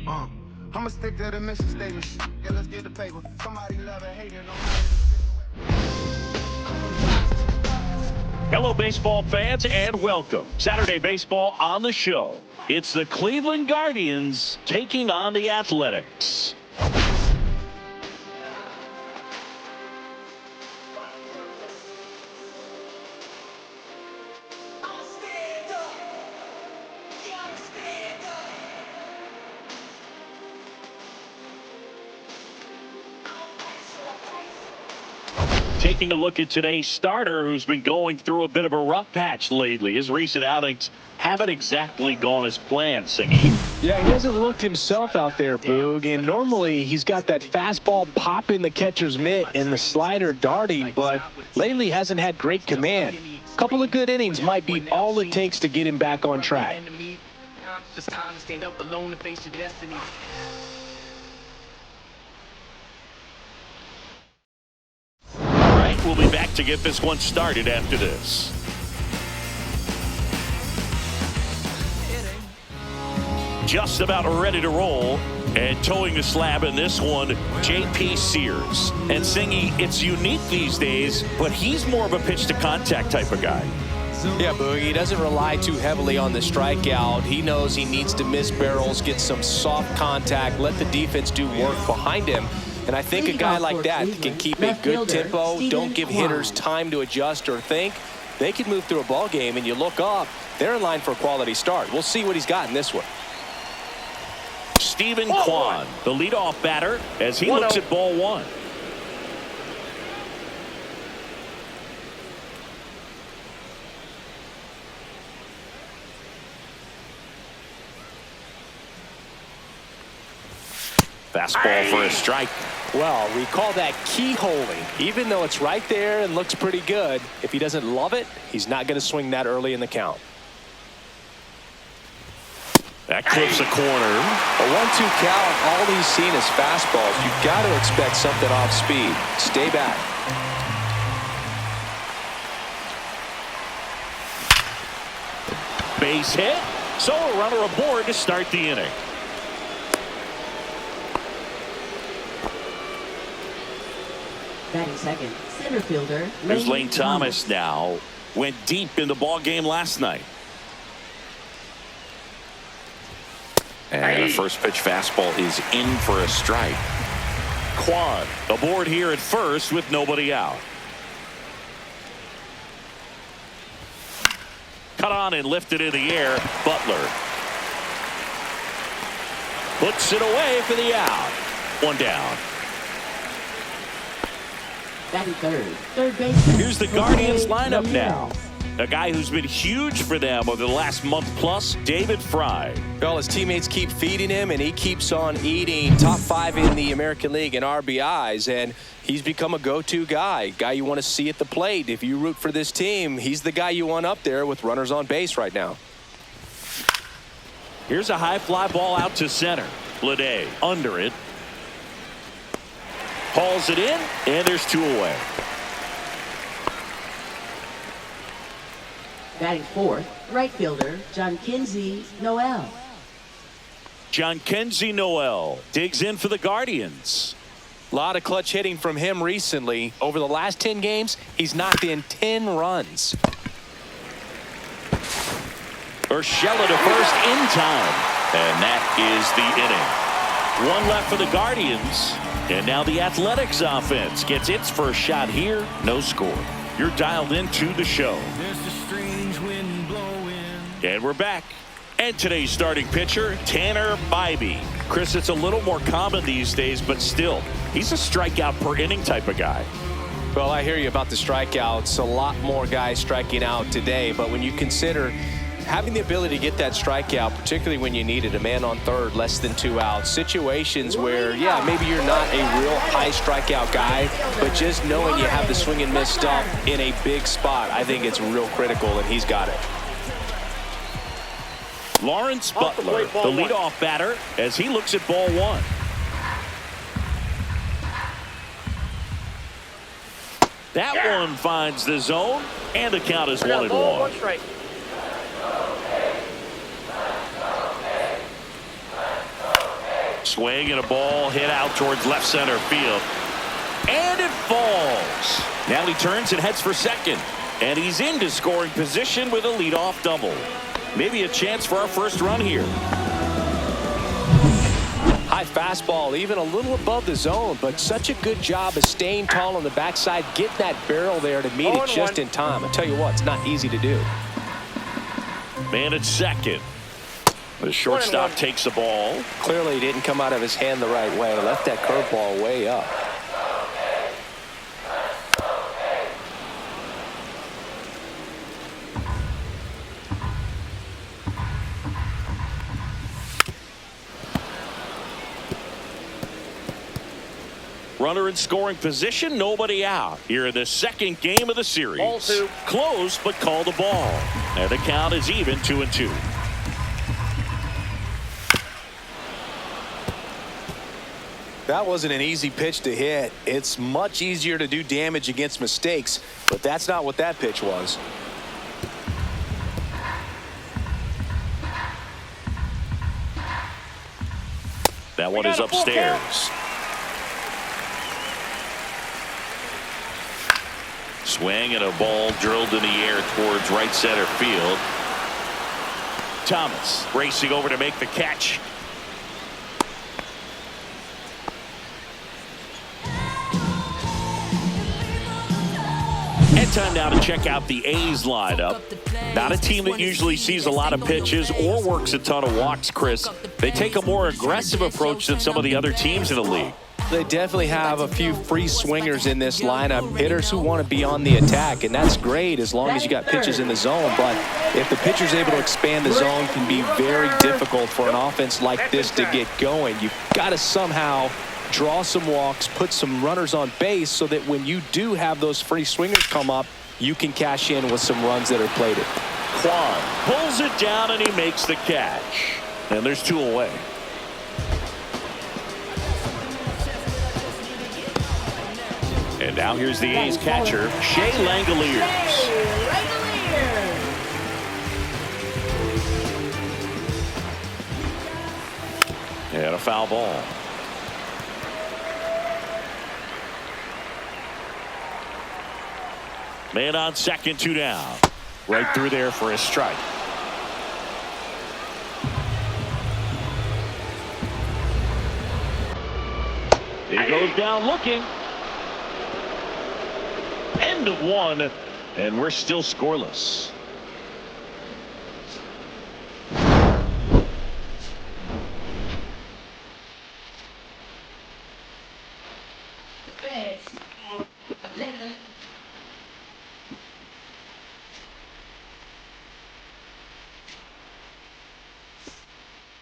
Uh, I'ma stick to the mission statement. Yeah, let's get the paper. Somebody love it, hating on Hello, baseball fans, and welcome. Saturday Baseball on the show. It's the Cleveland Guardians taking on the Athletics. Taking a look at today's starter, who's been going through a bit of a rough patch lately. His recent outings haven't exactly gone as planned, Singy. Yeah, he hasn't looked himself out there, Boog. And normally he's got that fastball pop in the catcher's mitt and the slider darting, but lately hasn't had great command. A couple of good innings might be all it takes to get him back on track. Just time to stand up alone and face your destiny. All right, we'll be back to get this one started after this. Just about ready to roll, and towing the slab in this one, J.P. Sears. And Singy, it's unique these days, but he's more of a pitch-to-contact type of guy. Yeah, Boogie, he doesn't rely too heavily on the strikeout. He knows he needs to miss barrels, get some soft contact, let the defense do work behind him. And I think a guy like that can keep a good tempo, don't give hitters time to adjust or think. They can move through a ball game, and you look up, they're in line for a quality start. We'll see what he's got in this one. Steven Kwan, the leadoff batter, as he looks at ball one. Fastball for a strike. Well, we call that keyholing. Even though it's right there and looks pretty good, if he doesn't love it, he's not going to swing that early in the count. That clips a corner. A 1-2 count, all he's seen is fastballs. You've got to expect something off speed. Stay back. Base hit. So a runner aboard to start the inning. Batting second, center fielder There's Lane Thomas now. Went deep in the ball game last night. And the first pitch fastball is in for a strike. Kwan aboard here at first with nobody out. Cut on and lifted in the air. Butler puts it away for the out. One down. Batting third baseman. Here's the Guardians lineup now. A guy who's been huge for them over the last month plus, David Fry. Well, his teammates keep feeding him, and he keeps on eating. Top 5 in the American League in RBIs, and he's become a go-to guy you want to see at the plate. If you root for this team, he's the guy you want up there with runners on base right now. Here's a high fly ball out to center. Lede under it. Hauls it in, and there's 2 away. Batting fourth, right fielder Jhonkensy Noel. Jhonkensy Noel digs in for the Guardians. A lot of clutch hitting from him recently. Over the last 10 games, he's knocked in 10 runs. Urshela to first in time. And that is the inning. 1 left for the Guardians. And now the Athletics offense gets its first shot here. No score. You're dialed into the show. And we're back. And today's starting pitcher, Tanner Bibee. Chris, it's a little more common these days, but still, he's a strikeout per inning type of guy. Well, I hear you about the strikeouts. A lot more guys striking out today, but when you consider having the ability to get that strikeout, particularly when you needed a man on third, less than 2 outs, situations where, yeah, maybe you're not a real high strikeout guy, but just knowing you have the swing and miss stuff in a big spot, I think it's real critical, and he's got it. Lawrence Butler, the leadoff batter, as he looks at ball one. That one finds the zone, and the count is 1-1. Swing and a ball hit out towards left center field. And it falls. Now he turns and heads for second. And he's into scoring position with a leadoff double. Maybe a chance for our first run here. High fastball, even a little above the zone, but such a good job of staying tall on the backside, getting that barrel there to meet it just in time. I tell you what, it's not easy to do. Man at second. The shortstop takes the ball. Clearly didn't come out of his hand the right way. Left that curveball way up. Runner in scoring position, nobody out. Here in the second game of the series. Close, but called a ball. And the count is even 2-2. That wasn't an easy pitch to hit. It's much easier to do damage against mistakes, but that's not what that pitch was. That one is upstairs. Swing and a ball drilled in the air towards right center field. Thomas racing over to make the catch. And time now to check out the A's lineup. Not a team that usually sees a lot of pitches or works a ton of walks, Chris. They take a more aggressive approach than some of the other teams in the league. They definitely have a few free swingers in this lineup, hitters who want to be on the attack, and that's great as long as you got pitches in the zone. But if the pitcher's able to expand the zone, it can be very difficult for an offense like this to get going. You've got to somehow draw some walks, put some runners on base so that when you do have those free swingers come up, you can cash in with some runs that are plated. Kwan pulls it down and he makes the catch. And there's two away. And now here's the A's catcher, Shea Langeliers. And a foul ball. Man on second, 2 down. Right through there for a strike. He goes down looking. End of one, and we're still scoreless.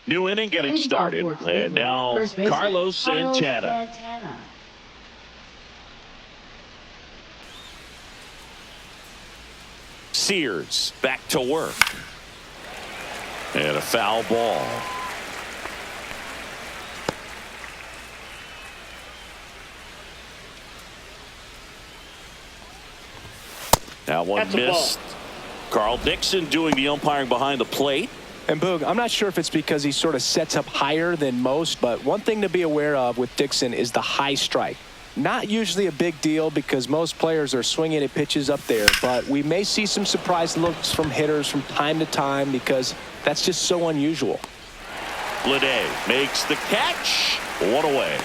New inning getting started, and now Carlos Santana. Sears back to work. And a foul ball. That one missed. Carl Dixon doing the umpiring behind the plate. And Boog, I'm not sure if it's because he sort of sets up higher than most, but one thing to be aware of with Dixon is the high strike. Not usually a big deal because most players are swinging at pitches up there, but we may see some surprise looks from hitters from time to time because that's just so unusual. Bleday makes the catch. One away.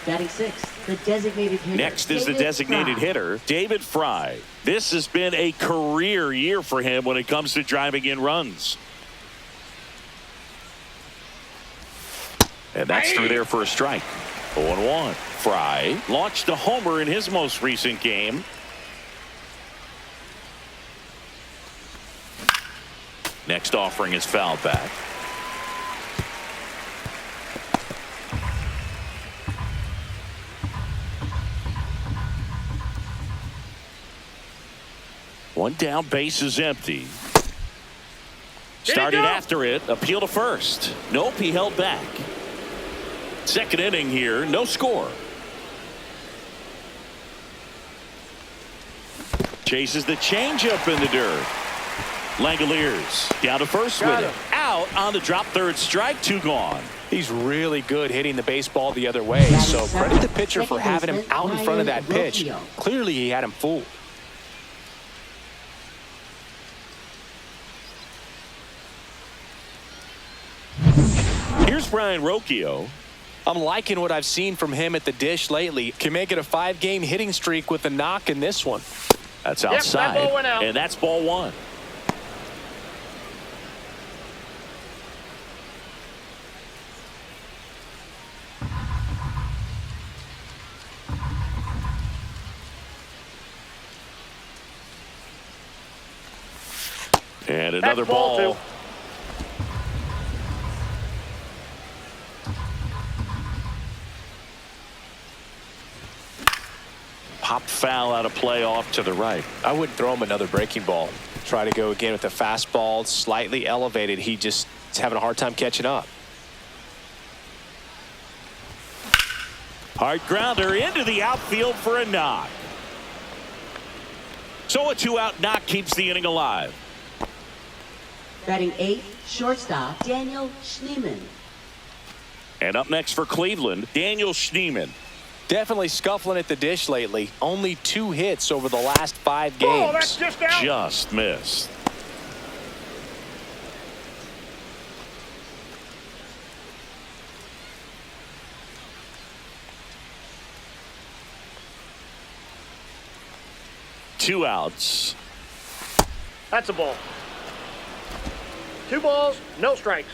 Batting sixth, the designated hitter. Next is the designated hitter, David Fry. This has been a career year for him when it comes to driving in runs. And that's through there for a strike. 0-1. Fry launched a homer in his most recent game. Next offering is fouled back. One down, base is empty. Started after it, appeal to first. Nope, he held back. Second inning here, no score. Chases the changeup in the dirt. Langeliers down to first with it. Out. out on the drop, third strike, 2 gone. He's really good hitting the baseball the other way, so credit the pitcher for having him out in front of that pitch. Clearly he had him fooled. Here's Brayan Rocchio. I'm liking what I've seen from him at the dish lately. Can make it a 5-game hitting streak with a knock in this one. That's outside, that ball went out. and that's ball 1. And another ball. Popped foul out of play off to the right. I wouldn't throw him another breaking ball. Try to go again with the fastball, slightly elevated. He just is having a hard time catching up. Hard grounder into the outfield for a knock. So a 2-out knock keeps the inning alive. Batting 8th, shortstop Daniel Schneemann. And up next for Cleveland, Daniel Schneemann. Definitely scuffling at the dish lately. Only 2 hits over the last 5 games. Oh, that's just out. Just missed. Two outs. That's a ball. 2 balls, no strikes.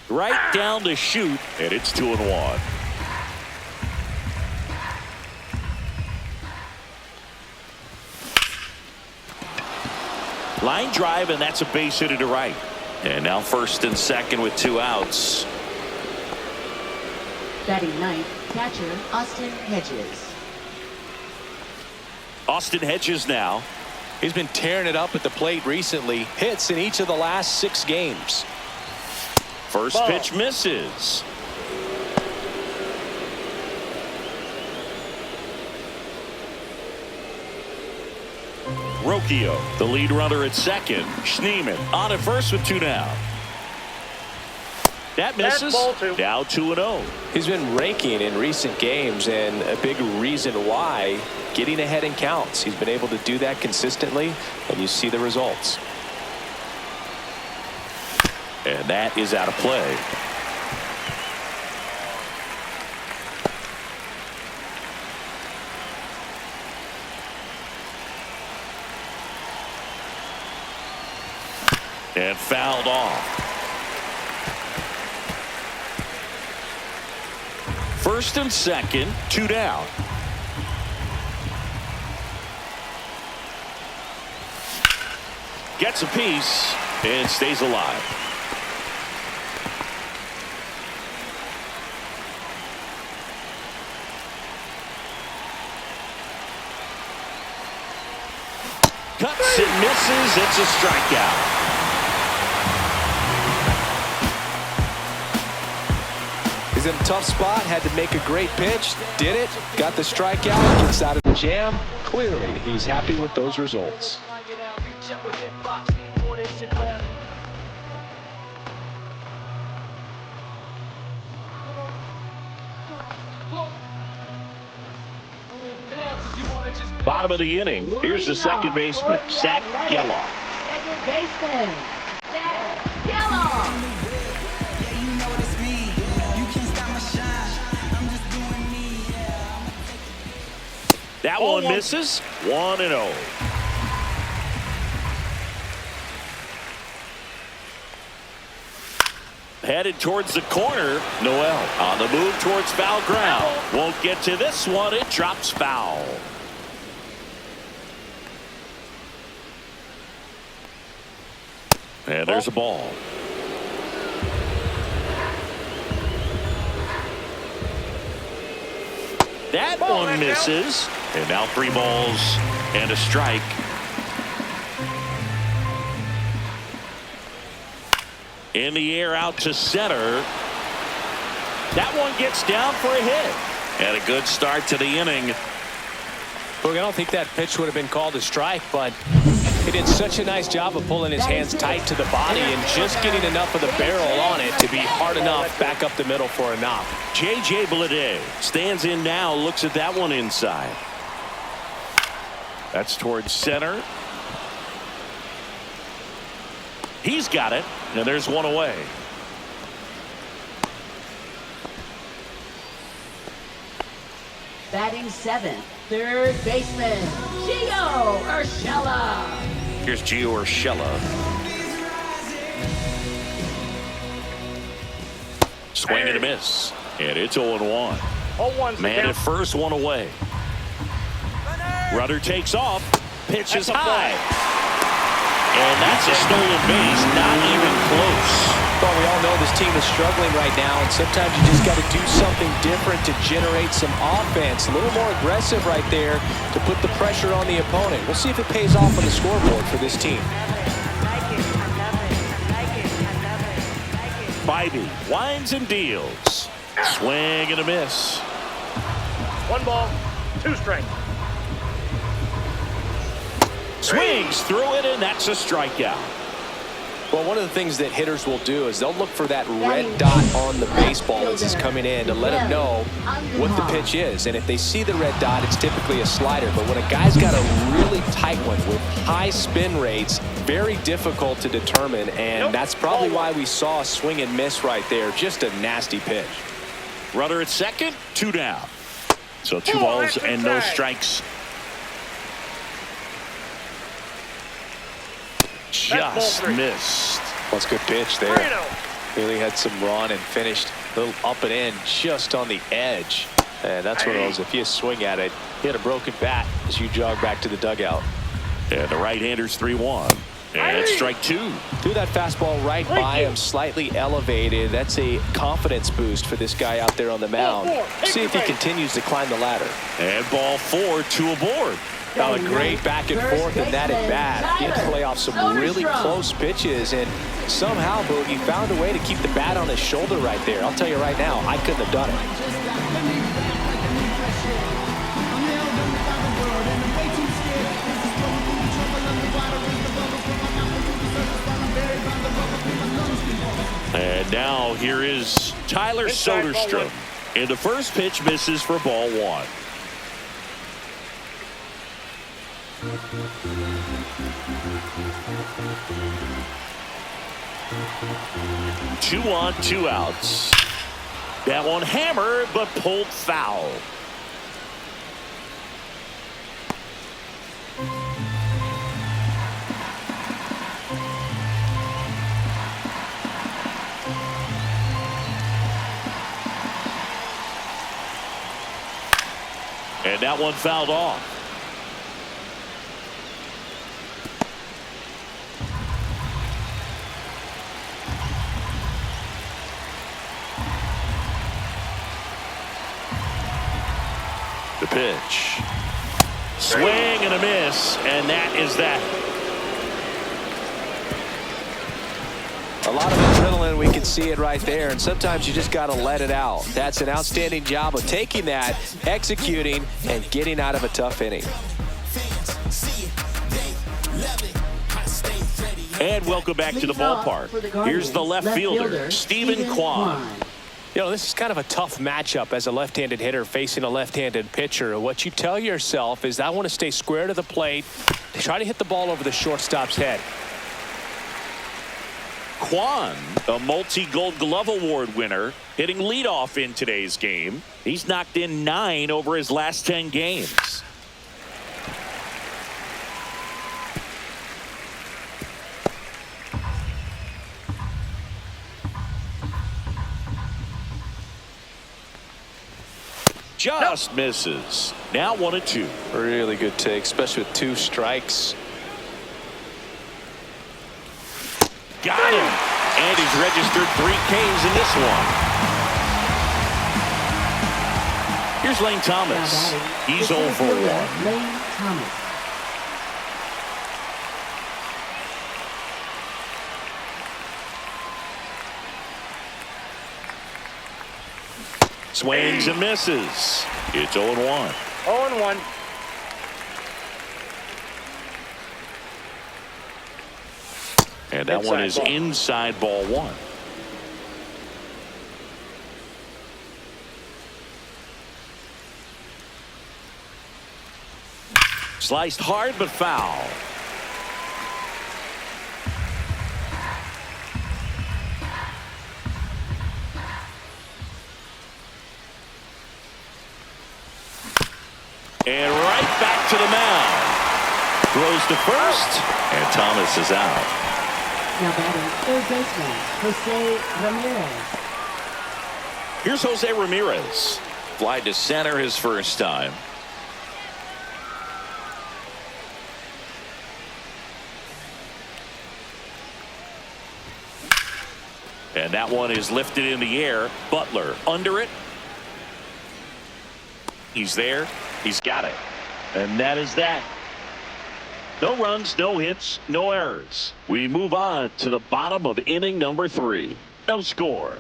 Right down to shoot, and it's 2-1. Line drive, and that's a base hit to right. And now first and second with 2 outs. Batting 9th, catcher Austin Hedges. Austin Hedges now. He's been tearing it up at the plate recently. Hits in each of the last 6 games. First Ball. pitch misses. Rocchio, the lead runner at second. Schneemann on at first with 2 down. That misses. Ball 2. Now 2-0. He's been raking in recent games, and a big reason why, getting ahead in counts. He's been able to do that consistently, and you see the results. And that is out of play. And fouled off. First and second, 2 down. Gets a piece and stays alive. Cuts and misses. It's a strikeout. He's in a tough spot, had to make a great pitch, did it, got the strikeout, gets out of the jam. Clearly, he's happy with those results. Bottom of the inning. Here's the second baseman, Zach Gelof. Second baseman, Zach Gelof. That one misses. 1-0. Headed towards the corner. Noel on the move towards foul ground. Won't get to this one. It drops foul. And there's a ball. That one misses. And now 3 balls and a strike. In the air out to center. That one gets down for a hit. And a good start to the inning. Look, I don't think that pitch would have been called a strike, but he did such a nice job of pulling his hands tight to the body and just getting enough of the barrel on it to be hard enough back up the middle for a knock. J.J. Bleday stands in now, looks at that one inside. That's towards center. He's got it, and there's one away. Batting seventh, third baseman, Gio Urshela. Here's Gio Urshela. Swing and a miss. And it's 0-1. Man at first, one away. Runner takes off. Pitch is high. And that's a stolen base. Not even close. Well, we all know this team is struggling right now, and sometimes you just got to do something different to generate some offense. A little more aggressive right there to put the pressure on the opponent. We'll see if it pays off on the scoreboard for this team. Bybee winds and deals. Swing and a miss. 1 ball, 2 strikes. Swings through it, and that's a strikeout. Well, one of the things that hitters will do is they'll look for that red dot on the baseball as it's coming in to let them know what the pitch is. And if they see the red dot, it's typically a slider. But when a guy's got a really tight one with high spin rates, very difficult to determine. And that's probably why we saw a swing and miss right there. Just a nasty pitch. Runner at second, 2 down. So 2 balls and no strikes. Just missed. Well, it's a good pitch there. Really had some run and finished a little up and in just on the edge. And that's one of those, if you swing at it, hit a broken bat as you jog back to the dugout. And the right-hander's 3-1. And strike 2. Threw that fastball right by him, slightly elevated. That's a confidence boost for this guy out there on the mound. See if he continues to climb the ladder. And ball 4, 2 aboard. Now a great back and forth in that at bat. He had to play off some really close pitches, and somehow Boogie found a way to keep the bat on his shoulder right there. I'll tell you right now, I couldn't have done it. And now here is Tyler Soderstrom. And the first pitch misses for ball 1. Two on, 2 outs. That one hammered, but pulled foul. And that one fouled off. The pitch. Swing and a miss, and that is that. A lot of adrenaline, we can see it right there, and sometimes you just got to let it out. That's an outstanding job of taking that, executing, and getting out of a tough inning. And welcome back to the ballpark. Here's the left fielder, Stephen Kwan. You know, this is kind of a tough matchup as a left-handed hitter facing a left-handed pitcher. What you tell yourself is, I want to stay square to the plate, try to hit the ball over the shortstop's head. Kwan, a multi-Gold Glove Award winner, hitting leadoff in today's game. He's knocked in 9 over his last 10 games. Just misses. Now 1-2. Really good take, especially with 2 strikes. Got him. And he's registered 3 Ks in this one. Here's Lane Thomas. He's 0 for 1. Lane Thomas. Swings and misses. It's 0-1. 0-1. And that one is inside ball one. Sliced hard but foul. And right back to the mound. Throws to first, and Thomas is out. Now batting third baseman, Jose Ramirez. Here's Jose Ramirez. Fly to center his first time. And that one is lifted in the air. Butler under it. He's there. He's got it. And that is that. No runs, no hits, no errors. We move on to the bottom of inning number 3. No score.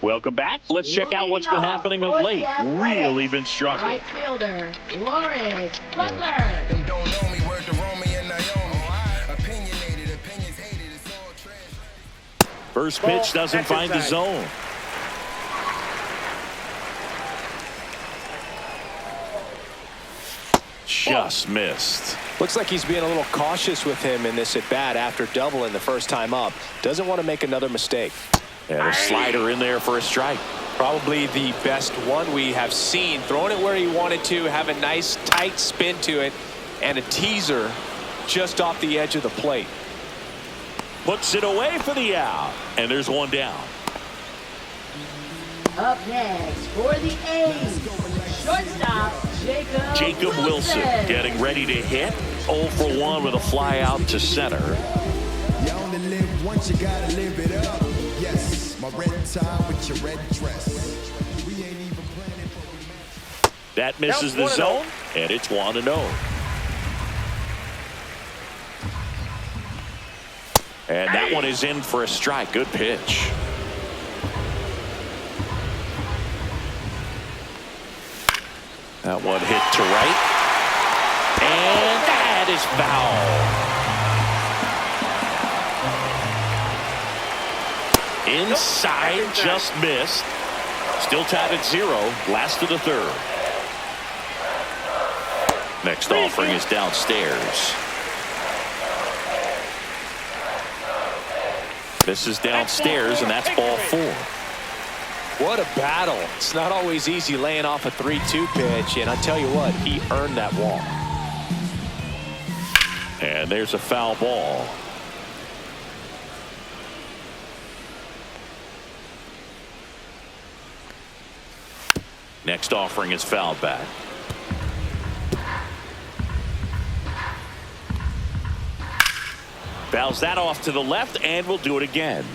Welcome back. Let's check out what's been happening of late. Really been struggling. Right fielder, Lawrence Butler. Them don't know me, word to Romy and Naomi. Opinionated, opinions hated, it's all trash. First pitch doesn't find the zone. Just missed. Looks like he's being a little cautious with him in this at bat after doubling the first time up. Doesn't want to make another mistake. And a slider in there for a strike. Probably the best one we have seen. Throwing it where he wanted to, have a nice tight spin to it, and a teaser just off the edge of the plate. Puts it away for the out. And there's one down. Up next for the A's, shortstop Jacob Wilson getting ready to hit. 0 for 1 with a fly out to center. You only live once, you gotta live it up. Yes, my red tie with your red dress. We ain't even planning for That misses the zone, and it's 1-0. And that one is in for a strike. Good pitch. That one hit to right. And that is foul. Inside, just missed. Still tied at 0. Last of the third. Next offering is downstairs. This is downstairs, and that's ball 4. What a battle. It's not always easy laying off a 3-2 pitch, and I tell you what, he earned that walk. And there's a foul ball. Next offering is fouled back. Fouls that off to the left, and we'll do it again.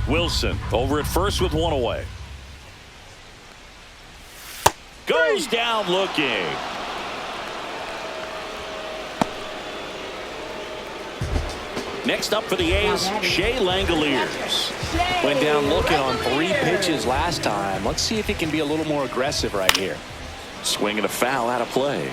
Wilson over at first with one away. Goes down looking. Next up for the A's, Shea Langoliers. Went down looking on 3 pitches last time. Let's see if he can be a little more aggressive right here. Swinging a foul out of play.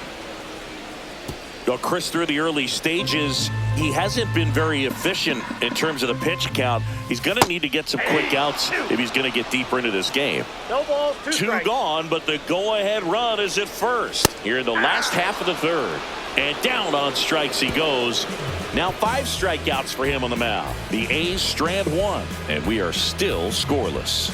Well, Chris, through the early stages, he hasn't been very efficient in terms of the pitch count. He's going to need to get some quick outs if he's going to get deeper into this game. No balls, 2 strikes. Gone, but the go-ahead run is at first here in the last half of the third. And down on strikes he goes. Now 5 strikeouts for him on the mound. The A's strand 1, and we are still scoreless.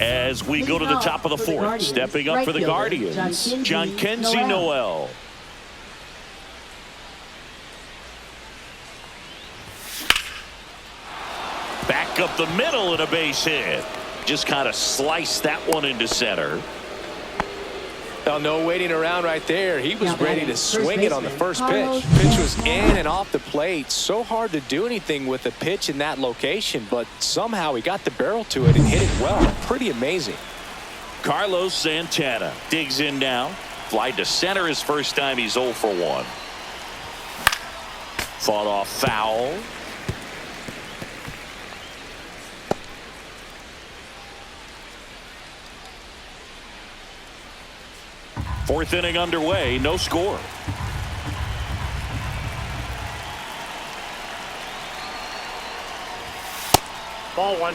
As we go to the top of the 4th, stepping up for the Guardians, Jhonkensy Noel. Back up the middle and a base hit. Just kind of sliced that one into center. Oh, no waiting around right there. He was ready to swing it on the first pitch. Pitch was in and off the plate. So hard to do anything with a pitch in that location, but somehow he got the barrel to it and hit it well. Pretty amazing. Carlos Santana digs in now. Fly to center his first time. He's 0 for 1. Fought off foul. Fourth inning underway, no score. Ball one.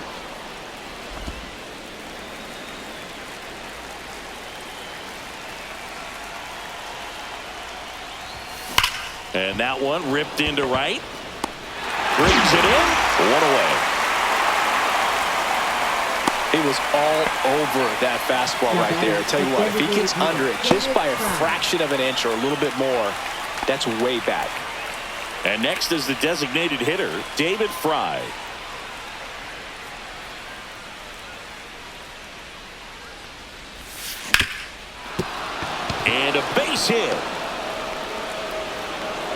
And that one ripped into right. Brings it in. One away. He was all over that fastball right there. I tell you what, if he gets under it just by a fraction of an inch or a little bit more, that's way back. And next is the designated hitter, David Fry. And a base hit.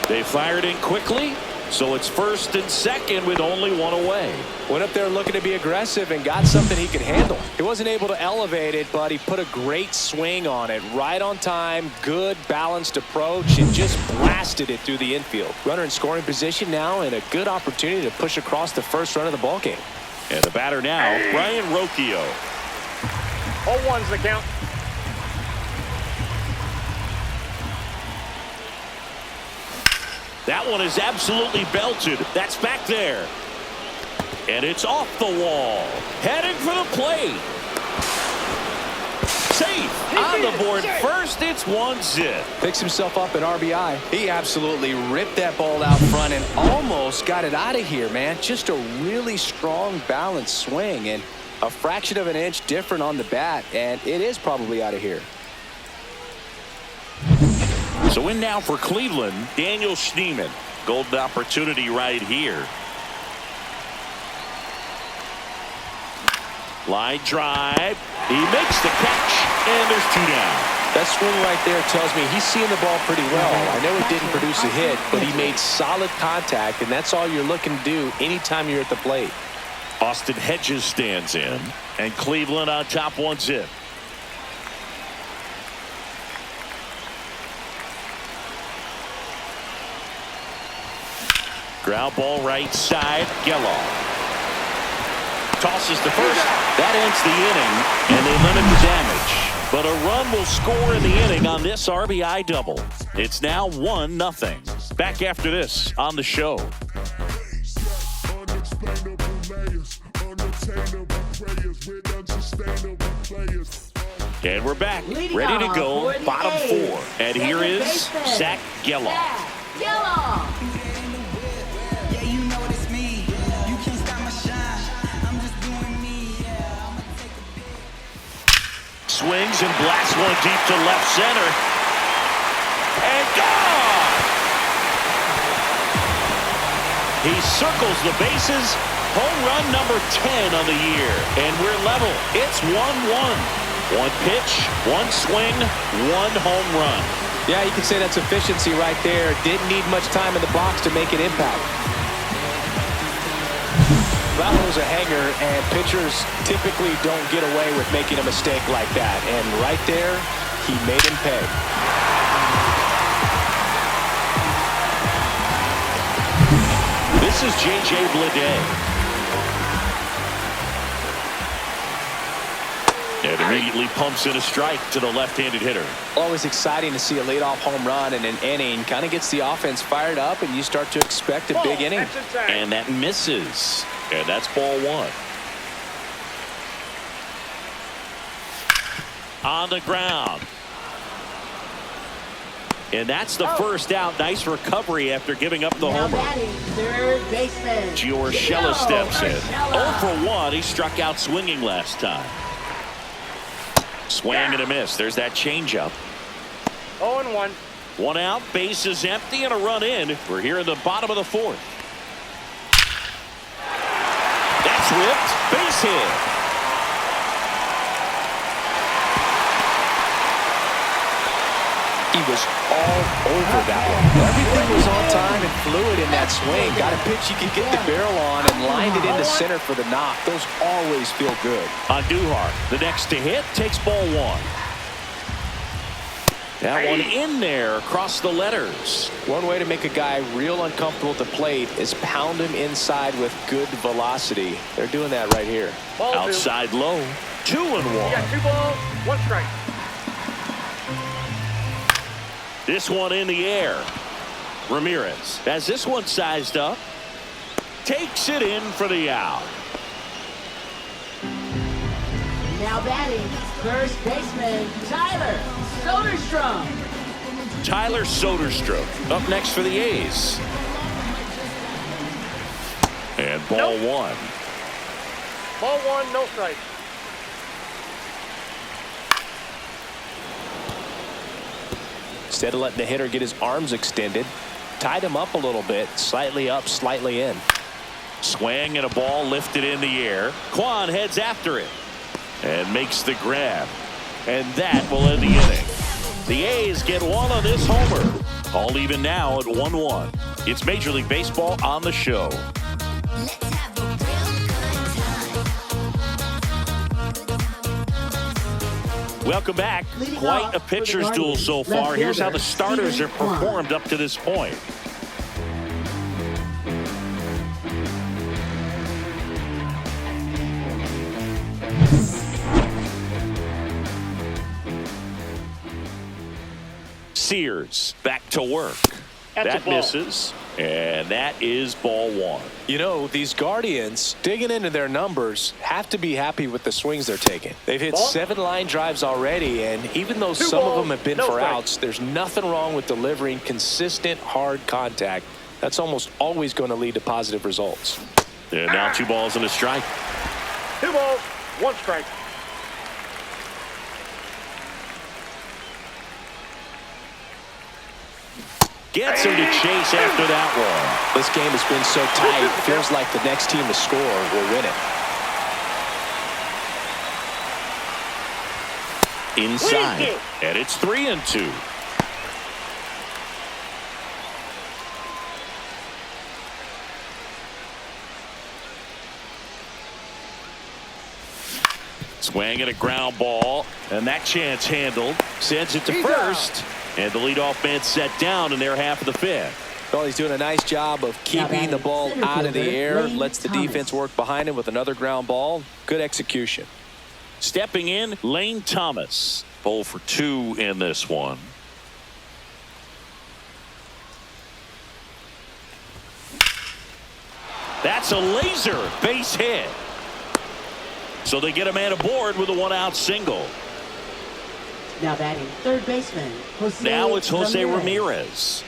They fired in quickly, so it's first and second with only one away. Went up there looking to be aggressive and got something he could handle. He wasn't able to elevate it, but he put a great swing on it. Right on time, good balanced approach, and just blasted it through the infield. Runner in scoring position now and a good opportunity to push across the first run of the ballgame. And the batter now, Brian Rocchio. 0-1's the count. That one is absolutely belted. That's back there. And it's off the wall. Heading for the plate. Safe on the board first. It's 1-0. Picks himself up an RBI. He absolutely ripped that ball out front and almost got it out of here, man. Just a really strong, balanced swing and a fraction of an inch different on the bat, and it is probably out of here. So in now for Cleveland, Daniel Schneemann. Golden opportunity right here. Line drive. He makes the catch, and there's two down. That swing right there tells me he's seeing the ball pretty well. I know it didn't produce a hit, but he made solid contact, and that's all you're looking to do anytime you're at the plate. Austin Hedges stands in, and Cleveland on top 1-0. Ground ball right side. Geloff tosses to first. That ends the inning, and they limit the damage. But a run will score in the inning on this RBI double. It's now 1-0. Back after this on the show. And we're back, ready to go, bottom four. And here is Zach Geloff. Swings and blasts one deep to left center. And gone! He circles the bases. Home run number 10 on the year. And we're level. It's 1-1. One pitch, one swing, one home run. Yeah, you can say that's efficiency right there. Didn't need much time in the box to make an impact. That was a hanger, and pitchers typically don't get away with making a mistake like that. And right there, he made him pay. This is J.J. Bleday. And immediately pumps in a strike to the left-handed hitter. Always exciting to see a leadoff home run in an inning. Kind of gets the offense fired up, and you start to expect a big inning. And that misses. And that's ball one. On the ground. And that's the first out. Nice recovery after giving up the homer. Third baseman. Gio Urshela steps in. 0 for 1. He struck out swinging last time. Swing and a miss. There's that changeup. 0-1. One out, base is empty, and a run in. We're here in the bottom of the fourth. That's ripped. Base hit. He was all over that one. Everything was on time and fluid in that swing. Got a pitch you could get the barrel on and lined it into center for the knock. Those always feel good. Andujar, the next to hit, takes ball one. That one in there across the letters. One way to make a guy real uncomfortable at the plate is pound him inside with good velocity. They're doing that right here. Ball Outside low, 2-1. You got 2 balls, 1 strike. This one in the air. Ramirez has this one sized up. Takes it in for the out. Now batting, first baseman Tyler Soderstrom. Tyler Soderstrom up next for the A's. And ball one. Ball one, no strike. Instead of letting the hitter get his arms extended, tied him up a little bit, slightly up, slightly in. Swing and a ball lifted in the air. Kwan heads after it and makes the grab. And that will end the inning. The A's get one on this homer. All even now at 1-1. It's Major League Baseball on the show. Welcome back. Quite a pitcher's duel so far. Here's how the starters have performed up to this point. Sears back to work. That misses. And that is ball one. You know, these Guardians, digging into their numbers, have to be happy with the swings they're taking. They've hit 7 line drives already, and even though some of them have been for outs, there's nothing wrong with delivering consistent, hard contact. That's almost always going to lead to positive results. And now 2 balls and a strike. 2 balls, 1 strike. Gets him to chase after that one. This game has been so tight, it feels like the next team to score will win it. Inside, and it's 3-2. Swing and a ground ball, and that chance handled. Sends it to first. And the leadoff man set down in their half of the 5th. Well, he's doing a nice job of keeping the ball out of the air. Lets the defense work behind him with another ground ball. Good execution. Stepping in, Lane Thomas. 0 for 2 in this one. That's a laser base hit. So they get a man aboard with a 1-out single. Now batting, third baseman Jose Now it's Jose Ramirez.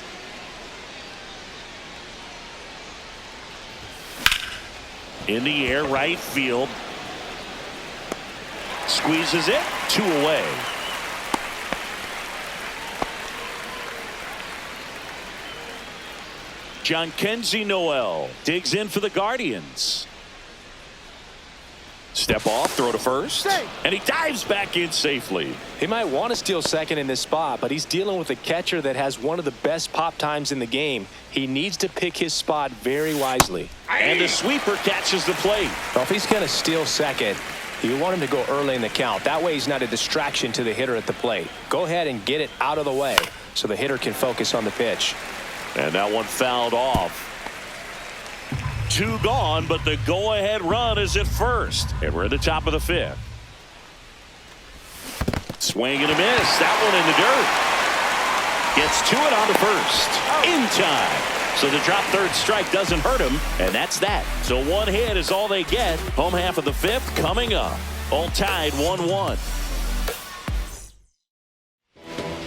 In the air, right field. Squeezes it. 2 away. Jhonkensy Noel digs in for the Guardians. Step off, throw to first, and he dives back in safely. He might want to steal second in this spot, but he's dealing with a catcher that has one of the best pop times in the game. He needs to pick his spot very wisely. And the sweeper catches the plate. Well, if he's going to steal second, you want him to go early in the count. That way he's not a distraction to the hitter at the plate. Go ahead and get it out of the way so the hitter can focus on the pitch. And that one fouled off. 2 gone, but the go-ahead run is at first. And we're at the top of the 5th. Swing and a miss. That one in the dirt. Gets to it on the first. In time. So the drop third strike doesn't hurt him, and that's that. So 1 hit is all they get. Home half of the 5th coming up. All tied 1-1.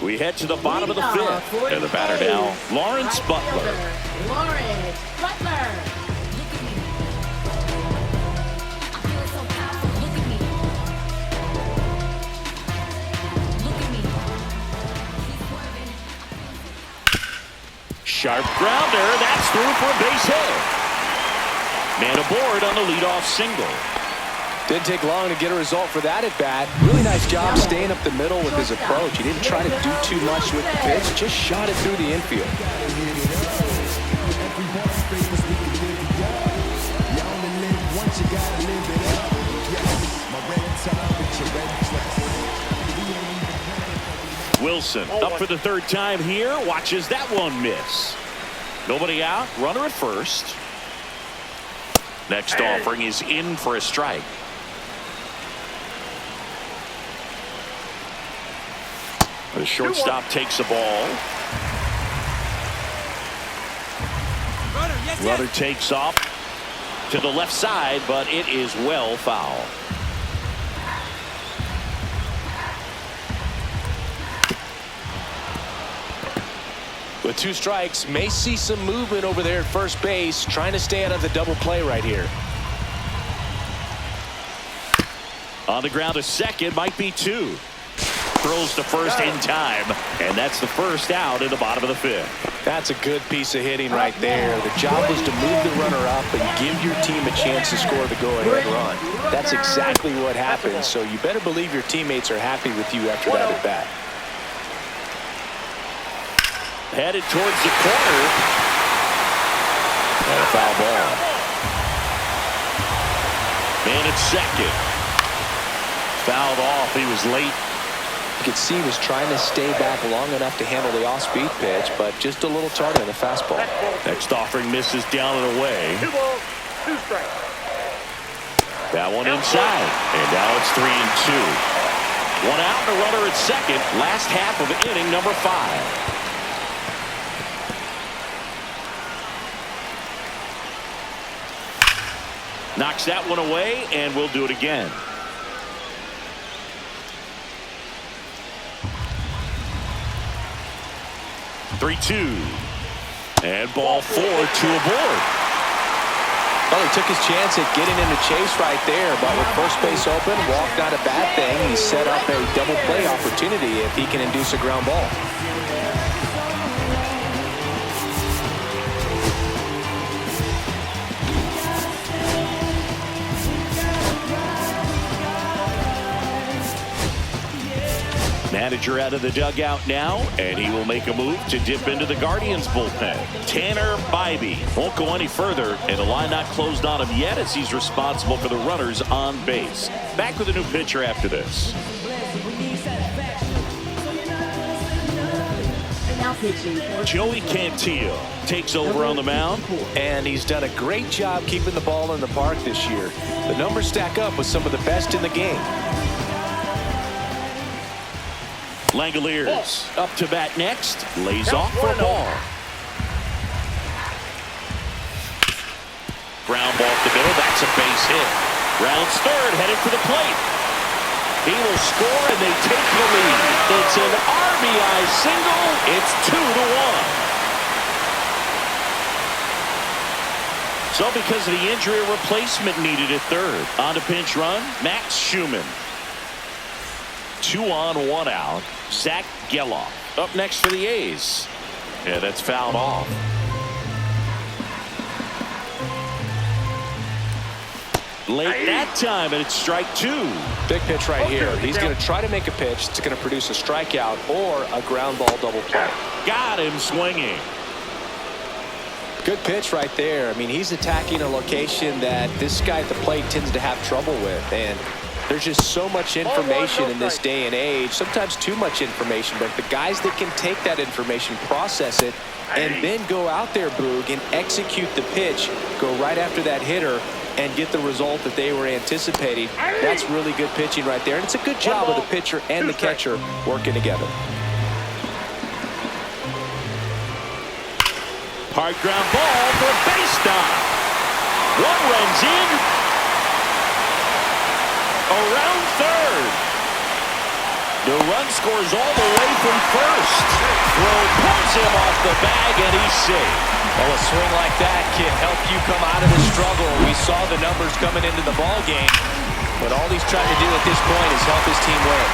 We head to the bottom of the 5th. And the batter now, Lawrence Butler. Lawrence Butler. Sharp grounder. That's through for a base hit. Man aboard on the leadoff single. Didn't take long to get a result for that at bat. Really nice job staying up the middle with his approach. He didn't try to do too much with the pitch, just shot it through the infield. Wilson up for the 3rd time here. Watches that one miss. Nobody out. Runner at first. Next offering is in for a strike. The shortstop takes the ball. Runner takes off to the left side, but it is well foul. With 2 strikes, may see some movement over there at first base, trying to stay out of the double play right here. On the ground to second, might be 2. Throws to first in time, and that's the first out in the bottom of the 5th. That's a good piece of hitting right there. The job was to move the runner up and give your team a chance to score the go-ahead run. That's exactly what happened, so you better believe your teammates are happy with you after that at bat. Headed towards the corner. And a foul ball. Man at second. Fouled off. He was late. You could see he was trying to stay back long enough to handle the off-speed pitch, but just a little tardy on the fastball. Next offering misses down and away. 2 balls, 2 strikes. That one inside. And now it's 3-2. 1 out and a runner at second. Last half of inning number 5. Knocks that one away, and we'll do it again. Three-two. And ball 4 to a board. Well, he took his chance at getting into chase right there, but with first base open, walk not a bad thing. He set up a double play opportunity if he can induce a ground ball. Manager out of the dugout now, and he will make a move to dip into the Guardians bullpen. Tanner Bibee won't go any further, and the line not closed on him yet as he's responsible for the runners on base. Back with a new pitcher after this. Joey Cantillo takes over on the mound, and he's done a great job keeping the ball in the park this year. The numbers stack up with some of the best in the game. Langoliers up to bat next. Lays off for a ball. Ground ball up the middle. That's a base hit. Rounds third, headed for the plate. He will score, and they take the lead. It's an RBI single. It's 2-1. So because of the injury, a replacement needed at third. On to pinch run, Max Schumann. 2 on, 1 out. Zach Geloff up next for the A's. Yeah, that's fouled off. Late that time, and it's strike 2. Big pitch right here. He's going to try to make a pitch that's going to produce a strikeout or a ground ball double play. Got him swinging. Good pitch right there. I mean, he's attacking a location that this guy at the plate tends to have trouble with, and there's just so much information in this day and age, sometimes too much information, but the guys that can take that information, process it, and then go out there, Boog, and execute the pitch, go right after that hitter, and get the result that they were anticipating. That's really good pitching right there, and it's a good job of the pitcher and the catcher working together. Hard ground ball for a base stop. 1 runs in. Around third. The run scores all the way from first. Throw pulls him off the bag, and he's safe. Well, a swing like that can help you come out of the struggle. We saw the numbers coming into the ball game, but all he's trying to do at this point is help his team win.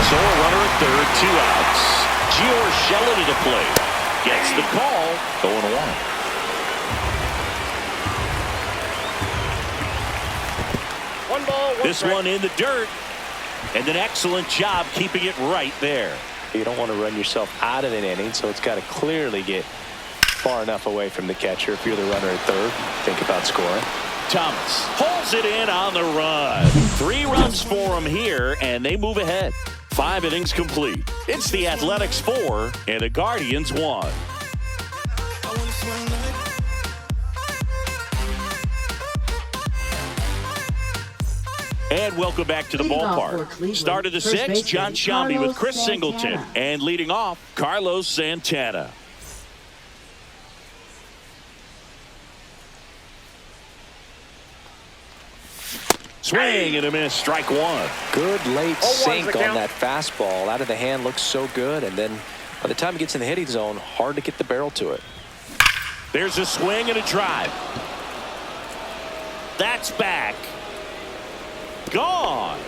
So a runner at third, 2 outs. Gio Urshela to the plate. Gets the call. 0-1. One ball, one This strike. one in the dirt. And an excellent job keeping it right there. You don't want to run yourself out of an inning, so it's got to clearly get far enough away from the catcher. If you're the runner at third, think about scoring. Thomas pulls it in on the run. 3 runs for him here, and they move ahead. 5 innings complete. It's the Athletics 4 and the Guardians 1. And welcome back to the Leading off for ballpark. Cleveland, Start of the first sixth, John baseman, Sciambi with Carlos Chris Singleton. Santana. And leading off, Carlos Santana. Swing and a miss, strike one. Good late 0-1's sink the on count. that fastball. Out of the hand looks so good, and then by the time it gets in the hitting zone, hard to get the barrel to it. There's a swing and a drive. That's back. Gone.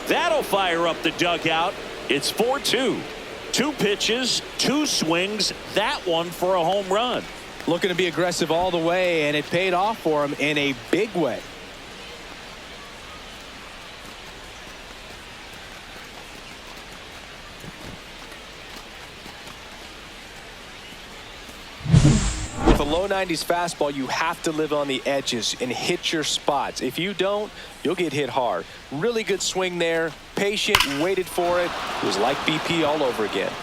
That'll fire up the dugout. It's 4-2. 2 pitches, 2 swings. That one for a home run. Looking to be aggressive all the way, and it paid off for him in a big way. With a low 90s fastball, you have to live on the edges and hit your spots. If you don't, you'll get hit hard. Really good swing there. Patient, waited for it. It was like BP all over again.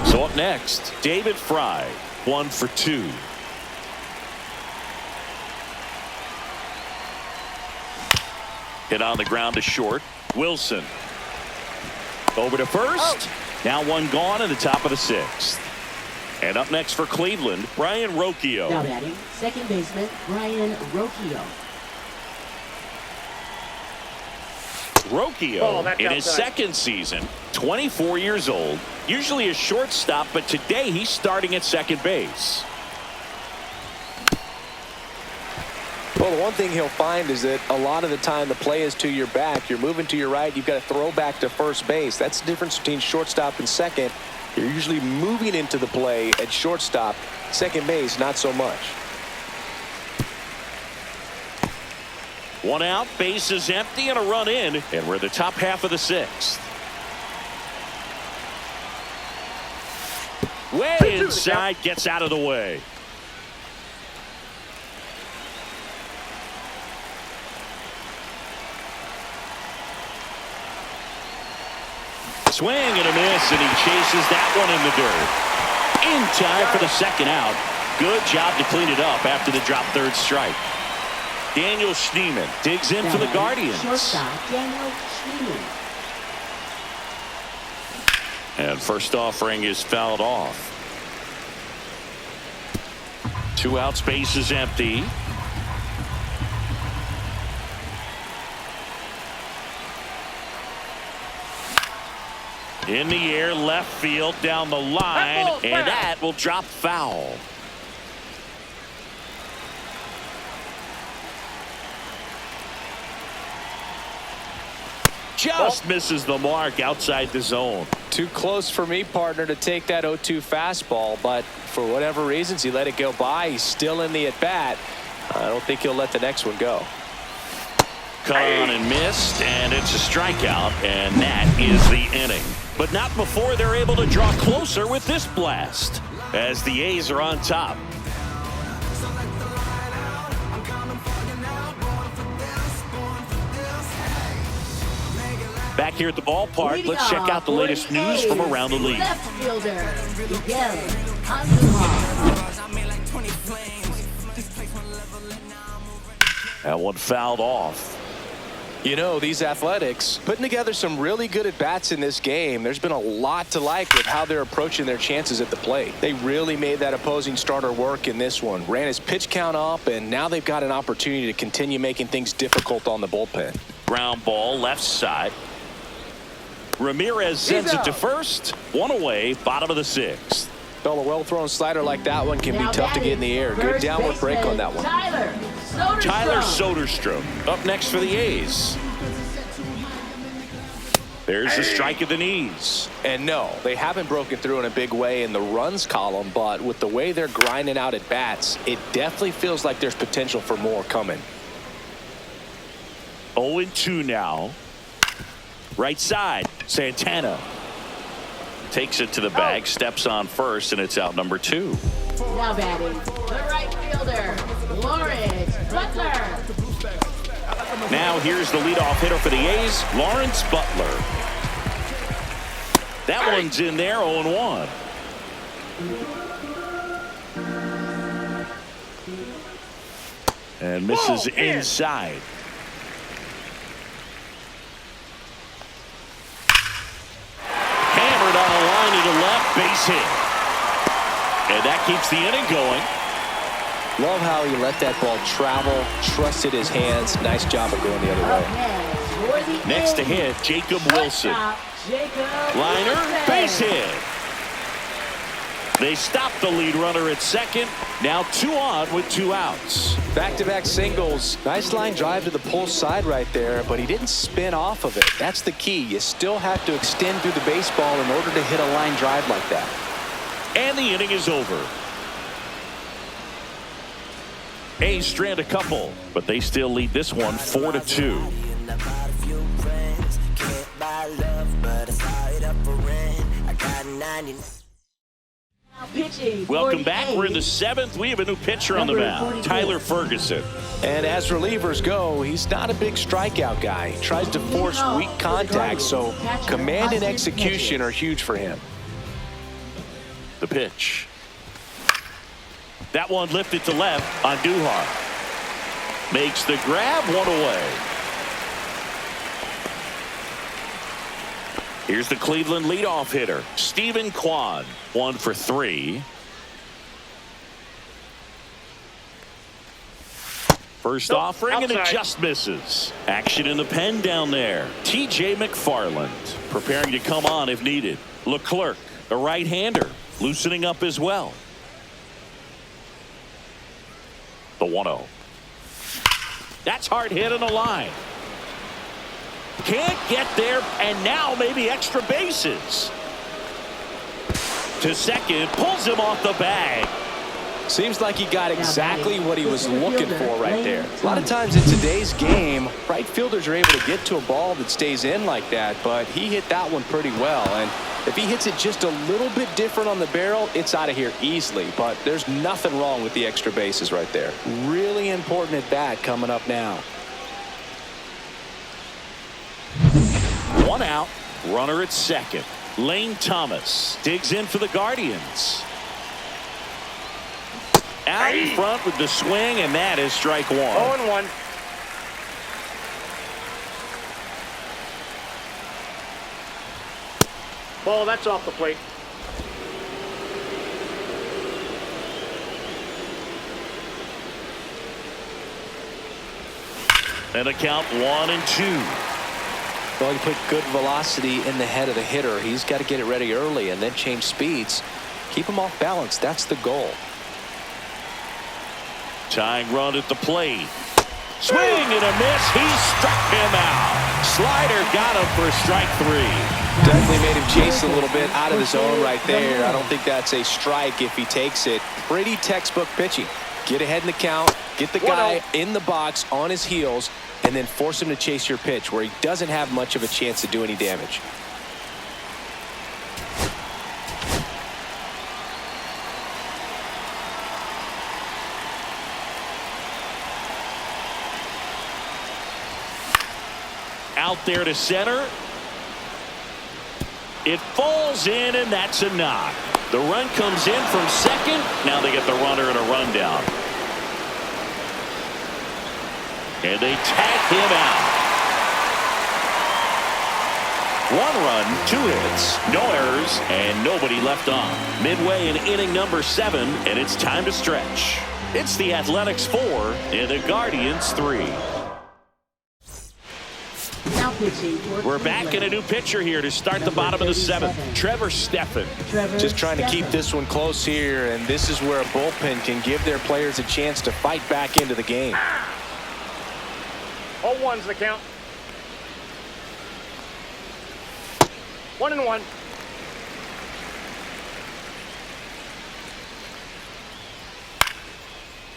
So up next, David Fry, 1 for 2. Hit on the ground to short. Wilson. Over to first. Now one gone in the top of the 6th. And up next for Cleveland, Brian Rocchio. Now batting, second baseman, Brian Rocchio. Rocchio Oh, that's in his outside. second season, 24 years old, usually a shortstop, but today he's starting at second base. Well, the one thing he'll find is that a lot of the time the play is to your back. You're moving to your right. You've got to throw back to first base. That's the difference between shortstop and second. You're usually moving into the play at shortstop. Second base, not so much. 1 out, base is empty, and a run in, and we're the top half of the 6th. Way inside, gets out of the way. Swing and a miss, and he chases that one in the dirt. In time for the 2nd out. Good job to clean it up after the drop third strike. Daniel Schneemann digs in for the Guardians. Shortstop, Daniel Schneemann. And first offering is fouled off. 2 outs, base is empty. In the air, left field, down the line, and that will drop foul. Just misses the mark outside the zone. Too close for me, partner, to take that 0-2 fastball, but for whatever reasons, he let it go by. He's still in the at-bat. I don't think he'll let the next one go. Cut on and missed, and it's a strikeout, and that is the inning. But not before they're able to draw closer with this blast, as the A's are on top. Back here at the ballpark, Leading let's check off out the for latest the news A's, from around the league. Left fielder, Miguel Andujar. That one fouled off. You know, these Athletics putting together some really good at-bats in this game. There's been a lot to like with how they're approaching their chances at the plate. They really made that opposing starter work in this one. Ran his pitch count up, and now they've got an opportunity to continue making things difficult on the bullpen. Ground ball, left side. Ramirez sends it to first. 1 away, bottom of the 6th. Well, a well-thrown slider like that one can be Now tough to get in the air. Good first downward break baseman, on that one. Tyler Soderstrom up next for the A's. There's a strike at the knees. And no, they haven't broken through in a big way in the runs column, but with the way they're grinding out at bats, it definitely feels like there's potential for more coming. 0-2 now. Right side, Santana takes it to the bag, steps on first, and it's out number 2. Now batting, the right fielder, Lawrence Butler. Now here's the leadoff hitter for the A's, Lawrence Butler. That one's in there, 0-1. And misses inside. Hammered on a line to the left, base hit. And that keeps the inning going. Love how he let that ball travel, trusted his hands. Nice job of going the other way. Next to hit, Jacob Wilson. Liner, base hit. They stop the lead runner at second. Now 2 on with 2 outs. Back-to-back singles. Nice line drive to the pull side right there, but he didn't spin off of it. That's the key. You still have to extend through the baseball in order to hit a line drive like that. And the inning is over. A's strand a couple, but they still lead this one 4-2. Welcome back. We're in the 7th. We have a new pitcher on the mound, Tyler Ferguson. And as relievers go, he's not a big strikeout guy. He tries to force weak contact, so command and execution are huge for him. The pitch. That one lifted to left on Duhar. Makes the grab, 1 away. Here's the Cleveland leadoff hitter, Stephen Kwan, 1 for 3. First offering and it just misses. Action in the pen down there. TJ McFarland preparing to come on if needed. Leclerc, a right-hander, loosening up as well. The 1-0. That's hard hit on the line. Can't get there, and now maybe extra bases. To second, pulls him off the bag. Seems like he got exactly what he was looking for right there. A lot of times in today's game, right fielders are able to get to a ball that stays in like that, but he hit that one pretty well. And if he hits it just a little bit different on the barrel, it's out of here easily. But there's nothing wrong with the extra bases right there. Really important at bat coming up now. 1 out, runner at second. Lane Thomas digs in for the Guardians. Out in front with the swing, and that is strike 1. 0-1. Ball, that's off the plate. And a count 1-2. Well, you put good velocity in the head of the hitter. He's got to get it ready early and then change speeds. Keep him off balance. That's the goal. Tying run at the plate. Swing and a miss. He struck him out. Slider got him for strike 3. Definitely made him chase a little bit out of the zone right there. I don't think that's a strike if he takes it. Pretty textbook pitching. Get ahead in the count, get the guy in the box on his heels, and then force him to chase your pitch where he doesn't have much of a chance to do any damage. Out there to center. It falls in, and that's a knock. The run comes in from second. Now they get the runner and a rundown. And they tag him out. 1 run, 2 hits, no errors, and nobody left on. Midway in inning number 7, and it's time to stretch. It's the Athletics 4 and the Guardians 3. We're back in a new pitcher here to start the bottom of the 7th. Trevor Stephan. Just trying to keep this one close here, and this is where a bullpen can give their players a chance to fight back into the game. 0-1's the count. 1-1.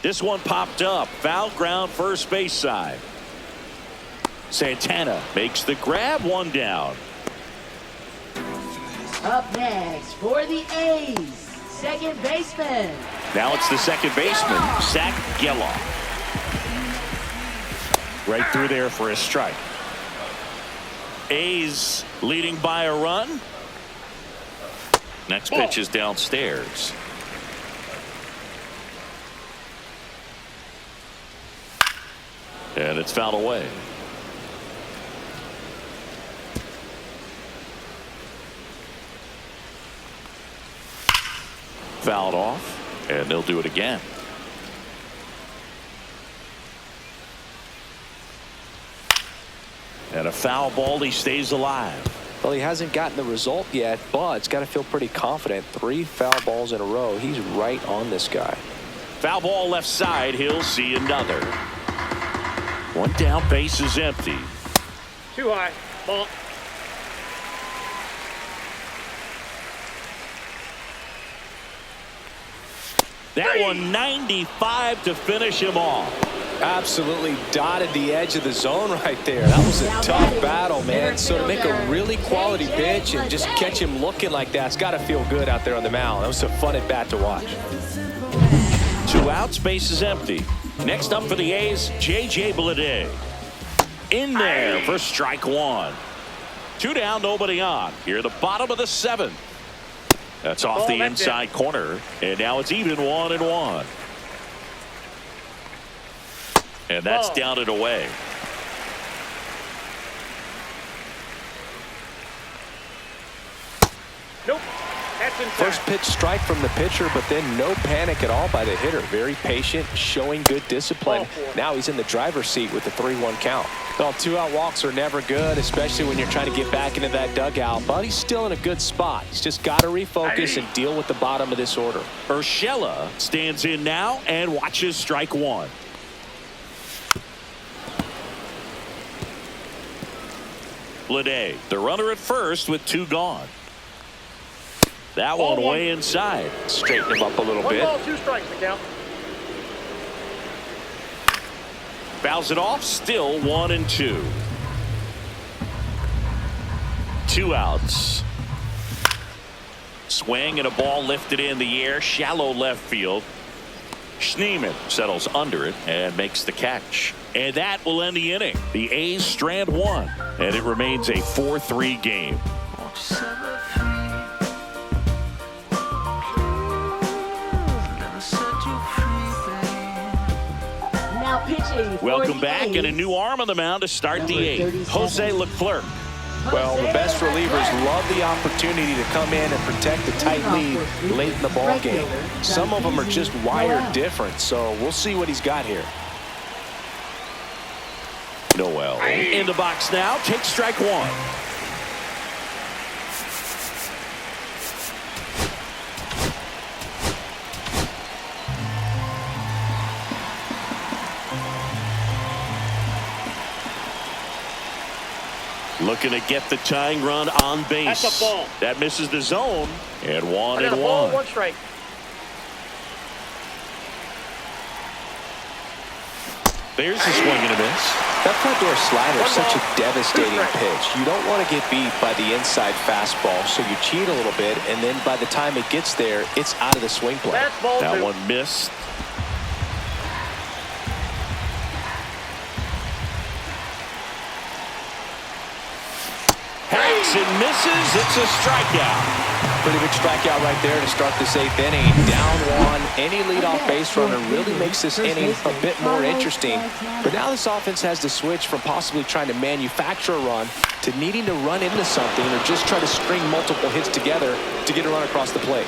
This one popped up. Foul ground first base side. Santana makes the grab, 1 down. Up next for the A's, second baseman. Now it's the second baseman, Zach Geloff. Right through there for a strike. A's leading by a run. Next pitch is downstairs. And it's fouled away. Fouled off, and they'll do it again. And a foul ball, he stays alive. Well, he hasn't gotten the result yet, but it's got to feel pretty confident. 3 foul balls in a row. He's right on this guy. Foul ball left side. He'll see another. One down, base is empty. Too high. Ball. That one 95 to finish him off. Absolutely dotted the edge of the zone right there. That was a tough battle, man. So to make a really quality pitch and just catch him looking like that, it's got to feel good out there on the mound. That was a fun at bat to watch. 2 outs, base is empty. Next up for the A's, J.J. Bleday. In there for strike 1. 2 down, nobody on. Here, the bottom of the 7th. That's off the inside corner, and now it's even 1-1. And that's down and away. Nope. That's inside. First pitch strike from the pitcher, but then no panic at all by the hitter. Very patient, showing good discipline. Now he's in the driver's seat with the 3-1 count. Well, 2-out walks are never good, especially when you're trying to get back into that dugout. But he's still in a good spot. He's just got to refocus and deal with the bottom of this order. Urshela stands in now and watches strike 1. Bleday, the runner at first with 2 gone. That one way inside. Straighten him up a little 1 bit. ball, 2 strikes, the count. Fouls it off, still 1-2. 2 outs. Swing and a ball lifted in the air, shallow left field. Schneemann settles under it and makes the catch. And that will end the inning. The A's strand 1, and it remains a 4-3 game. Now pitching. Welcome back, and a new arm on the mound to start the 8th. Jose Leclerc. Well, the best relievers love the opportunity to come in and protect the tight lead late in the ball game. Some of them are just wired different, so we'll see what he's got here. Noel in the box now, takes strike 1. Looking to get the tying run on base. That's a ball. That misses the zone, and 1-1. I got a ball, 1 strike. There's a swing and a miss. That front door slider is such a devastating pitch. You don't want to get beat by the inside fastball, so you cheat a little bit, and then by the time it gets there, it's out of the swing play. That's ball That 2. one missed. Hacks and misses. It's a strikeout. Pretty big strikeout right there to start this 8th inning. Down 1. Any leadoff base runner really makes this inning a bit more interesting. But now this offense has to switch from possibly trying to manufacture a run to needing to run into something or just try to string multiple hits together to get a run across the plate.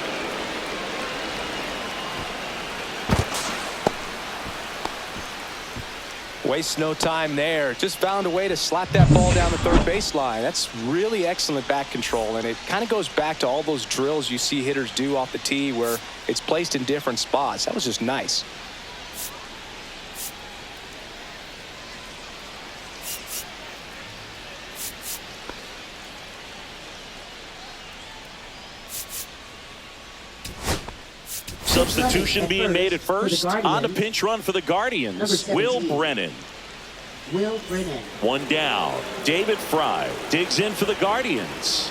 Wastes no time there. Just found a way to slap that ball down the third baseline. That's really excellent bat control, and it kind of goes back to all those drills you see hitters do off the tee where it's placed in different spots. That was just nice. Substitution being made at first. On the pinch run for the Guardians, Will Brennan. Will Brennan. 1 down. David Fry digs in for the Guardians.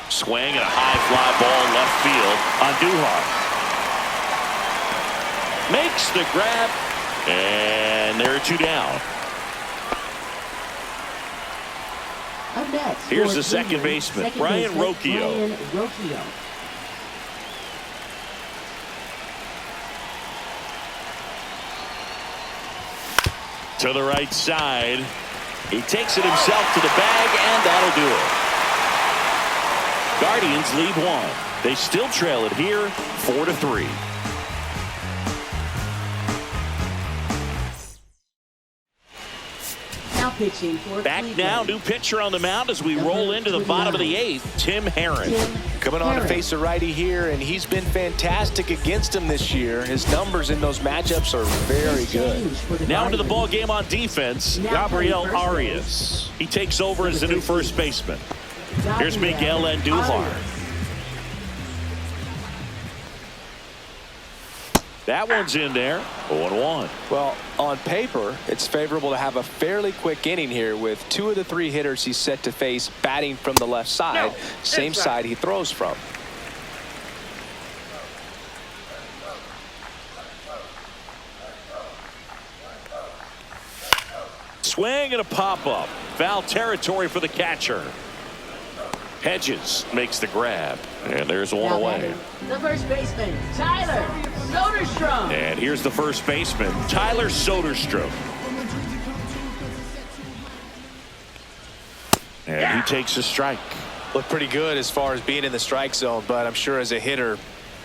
Swing and a high fly ball left field on Duhar. Makes the grab, and there are 2 down. Up next, Here's for the second Cleveland, baseman, second Brian baseman, Rocchio. Brian Rocchio. To the right side. He takes it himself to the bag, and that'll do it. Guardians lead 1. They still trail it here, 4-3. Now pitching for Back Cleveland. now, new pitcher on the mound as we roll into the bottom of the 8th, Tim Herron. Coming on to face a righty here, and he's been fantastic against him this year. His numbers in those matchups are very good. Now into the ball game on defense, Gabriel Arias. He takes over as the new first baseman. Here's Miguel Andujar. That one's in there, 0-1. Well, on paper, it's favorable to have a fairly quick inning here with 2 of the 3 hitters he's set to face batting from the left side, same side he throws from. Swing and a pop-up. Foul territory for the catcher. Hedges makes the grab, and there's one away. The first baseman, Tyler Soderstrom. And here's the first baseman, Tyler Soderstrom. And he takes a strike. Looked pretty good as far as being in the strike zone, but I'm sure as a hitter,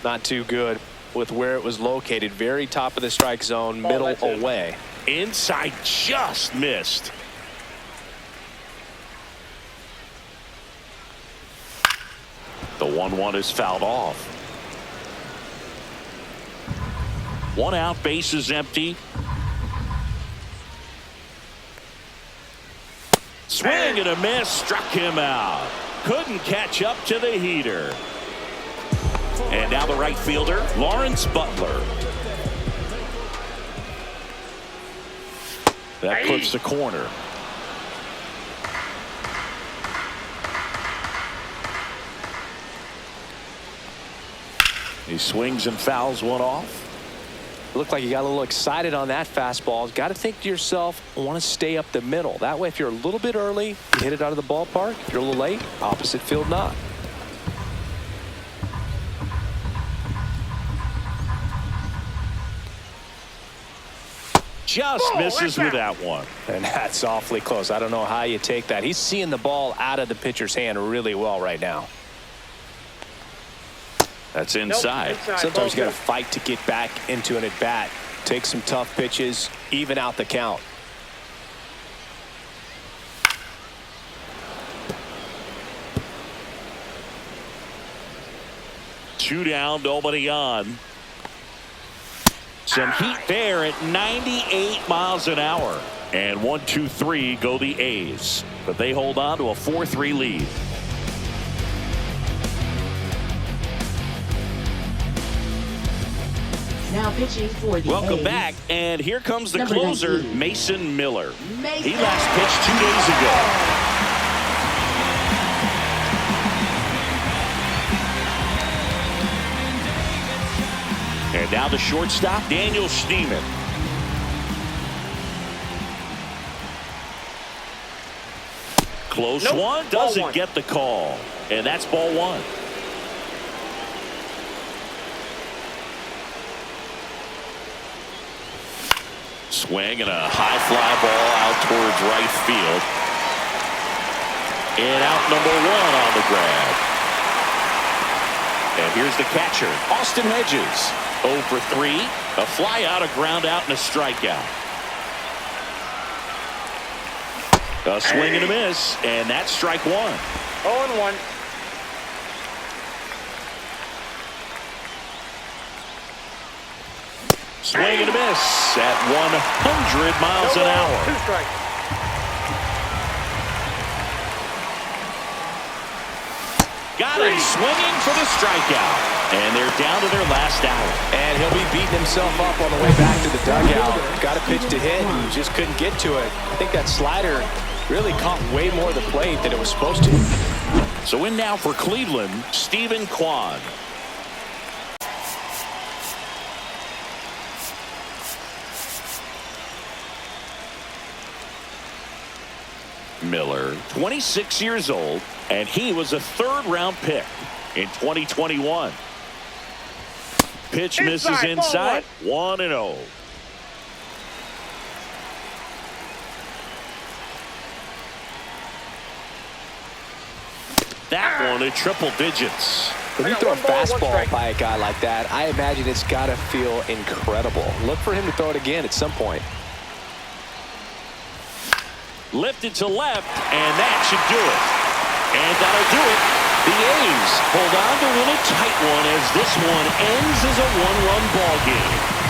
not too good with where it was located. Very top of the strike zone, middle away. Inside just missed. The 1-1 is fouled off. 1 out, base is empty. Swing and a miss, struck him out. Couldn't catch up to the heater. And now the right fielder, Lawrence Butler. That clips the corner. He swings and fouls one off. Looked like you got a little excited on that fastball. Got to think to yourself, I want to stay up the middle. That way, if you're a little bit early, you hit it out of the ballpark. If you're a little late, opposite field knock. Just misses with that one. And that's awfully close. I don't know how you take that. He's seeing the ball out of the pitcher's hand really well right now. That's inside. Sometimes you got to fight to get back into an at-bat. Take some tough pitches, even out the count. Two down, nobody on. Some heat there at 98 miles an hour. And 1-2-3 go the A's. But they hold on to a 4-3 lead. Now pitching for the Welcome A's. back, and here comes the Number closer, 19. Mason Miller. Mason. He last pitched 2 days ago. And now the shortstop, Daniel Schneemann. Close one, doesn't get the call. And that's ball 1. Swing and a high fly ball out towards right field. And out number 1 on the grab. And here's the catcher, Austin Hedges. 0 for 3. A fly out, a ground out, and a strikeout. A swing and a miss, and that's strike 1. 0-1. Swing and a miss at 100 miles an hour. 2 strikes. Got him swinging for the strikeout. And they're down to their last out. And he'll be beating himself up on the way back to the dugout. Got a pitch to hit and just couldn't get to it. I think that slider really caught way more of the plate than it was supposed to. So in now for Cleveland, Stephen Kwan. Miller, 26 years old, and he was a third-round pick in 2021. Pitch misses inside, 1-0. That one in triple digits. When you throw a fastball by a guy like that, I imagine it's got to feel incredible. Look for him to throw it again at some point. Lifted to left, and that should do it. And that'll do it. The A's hold on to win a tight one as this one ends as a one-run ball game.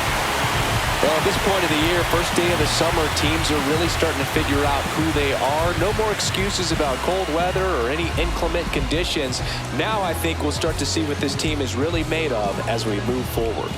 Well, at this point of the year, first day of the summer, teams are really starting to figure out who they are. No more excuses about cold weather or any inclement conditions. Now I think we'll start to see what this team is really made of as we move forward.